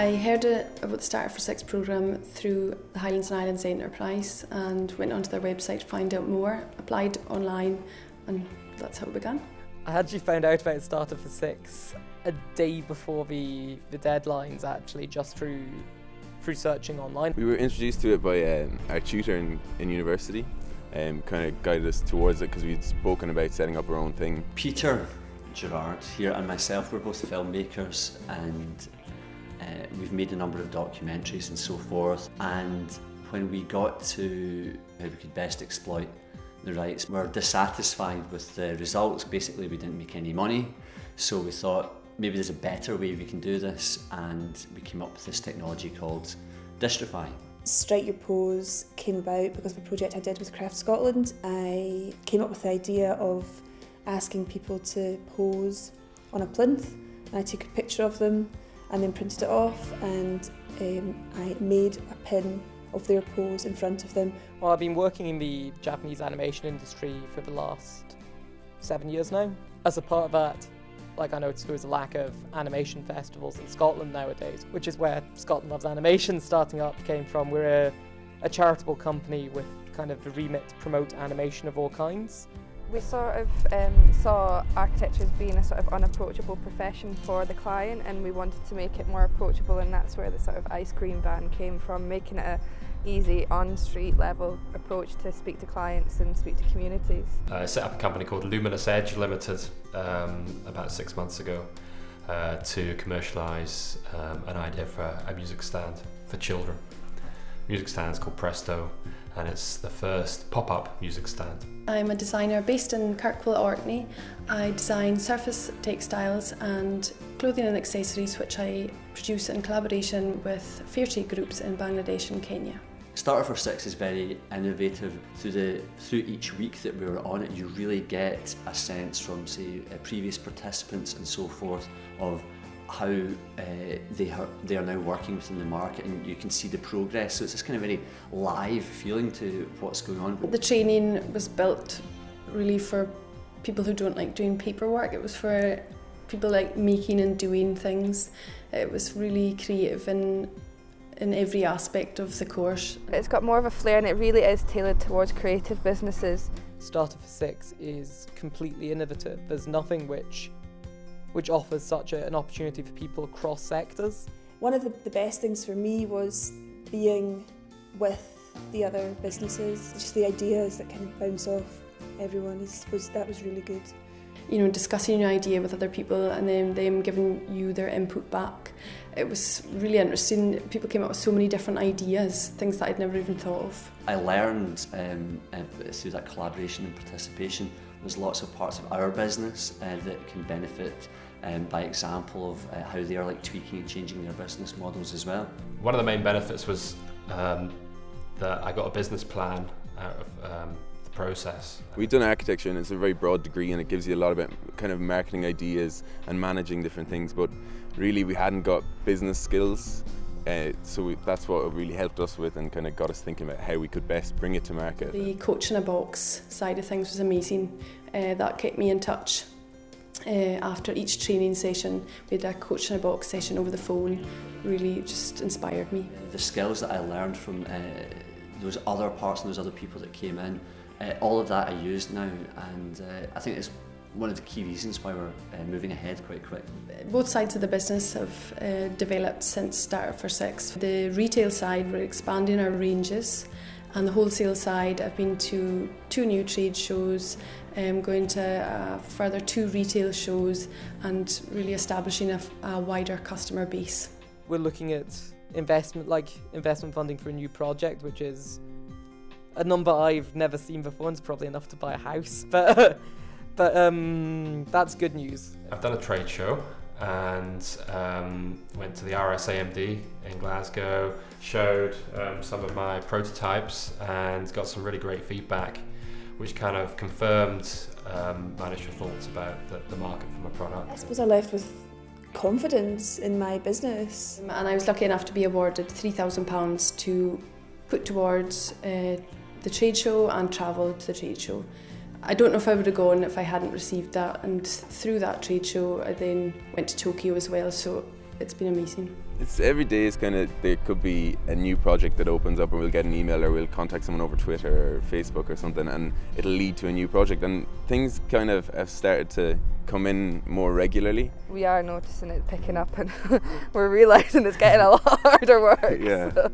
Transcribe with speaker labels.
Speaker 1: I heard about the Starter for Six programme through the Highlands and Islands Enterprise and went onto their website to find out more, applied online, and that's how it began.
Speaker 2: I actually found out about Starter for Six a day before the deadlines, actually, just through searching online.
Speaker 3: We were introduced to it by our tutor in university, kind of guided us towards it because we'd spoken about setting up our own thing.
Speaker 4: Peter Gerard here and myself, we're both filmmakers, and we've made a number of documentaries and so forth, and when we got to how we could best exploit the rights, we were dissatisfied with the results. Basically, we didn't make any money, so we thought maybe there's a better way we can do this, and we came up with this technology called Distrify.
Speaker 5: Strike Your Pose came about because of a project I did with Craft Scotland. I came up with the idea of asking people to pose on a plinth, and I took a picture of them and then printed it off, and I made a pin of their pose in front of them.
Speaker 2: Well, I've been working in the Japanese animation industry for the last 7 years now. As a part of that, I noticed there was a lack of animation festivals in Scotland nowadays, which is where Scotland Loves Animation starting up came from. We're a charitable company with kind of the remit to promote animation of all kinds.
Speaker 6: We sort of saw architecture as being a sort of unapproachable profession for the client, and we wanted to make it more approachable, and that's where the sort of ice cream van came from, making it a easy on-street level approach to speak to clients and speak to communities.
Speaker 7: I set up a company called Luminous Edge Limited about 6 months ago to commercialise an idea for a music stand for children. Music stand is called Presto, and it's the first pop-up music stand.
Speaker 1: I'm a designer based in Kirkwall, Orkney. I design surface textiles and clothing and accessories, which I produce in collaboration with fair trade groups in Bangladesh and Kenya.
Speaker 4: Starter for Six is very innovative. Through each week that we were on it, you really get a sense from, say, previous participants and so forth of how they are now working within the market, and you can see the progress. So it's this kind of very live feeling to what's going on.
Speaker 1: The training was built really for people who don't like doing paperwork. It was for people like making and doing things. It was really creative in every aspect of the course.
Speaker 6: It's got more of a flair, and it really is tailored towards creative businesses.
Speaker 2: Starter for Six is completely innovative. There's nothing which offers such an opportunity for people across sectors.
Speaker 5: One of the best things for me was being with the other businesses. Just the ideas that kind of bounce off everyone that was really good.
Speaker 1: You know, discussing your idea with other people and then them giving you their input back. It was really interesting. People came up with so many different ideas, things that I'd never even thought of.
Speaker 4: I learned through that collaboration and participation, there's lots of parts of our business that can benefit by example of how they are tweaking and changing their business models as well.
Speaker 7: One of the main benefits was that I got a business plan out of the process.
Speaker 3: We've done architecture, and it's a very broad degree, and it gives you a lot about kind of marketing ideas and managing different things, but really we hadn't got business skills, so that's what it really helped us with and kind of got us thinking about how we could best bring it to market.
Speaker 1: The coach in a box side of things was amazing. That kept me in touch. After each training session, we had a coach in a box session over the phone. Really just inspired me.
Speaker 4: The skills that I learned from those other parts and those other people that came in, all of that I use now, and I think it's one of the key reasons why we're moving ahead quite quick.
Speaker 1: Both sides of the business have developed since Starter for Six. The retail side, we're expanding our ranges, and the wholesale side, I've been to 2 new trade shows, going to further 2 retail shows, and really establishing a wider customer base.
Speaker 2: We're looking at investment funding for a new project, which is a number I've never seen before, and it's probably enough to buy a house, but that's good news.
Speaker 7: I've done a trade show and went to the RSAMD in Glasgow, showed some of my prototypes and got some really great feedback, which kind of confirmed my initial thoughts about the market for my product.
Speaker 5: I suppose I left with confidence in my business.
Speaker 1: And I was lucky enough to be awarded £3,000 to put towards the trade show and travel to the trade show. I don't know if I would have gone if I hadn't received that, and through that trade show I then went to Tokyo as well, so it's been amazing.
Speaker 3: It's every day is kind of, there could be a new project that opens up and we'll get an email or we'll contact someone over Twitter or Facebook or something and it'll lead to a new project, and things kind of have started to come in more regularly.
Speaker 6: We are noticing it picking up and we're realising it's getting a lot harder work.
Speaker 3: Yeah.
Speaker 6: So.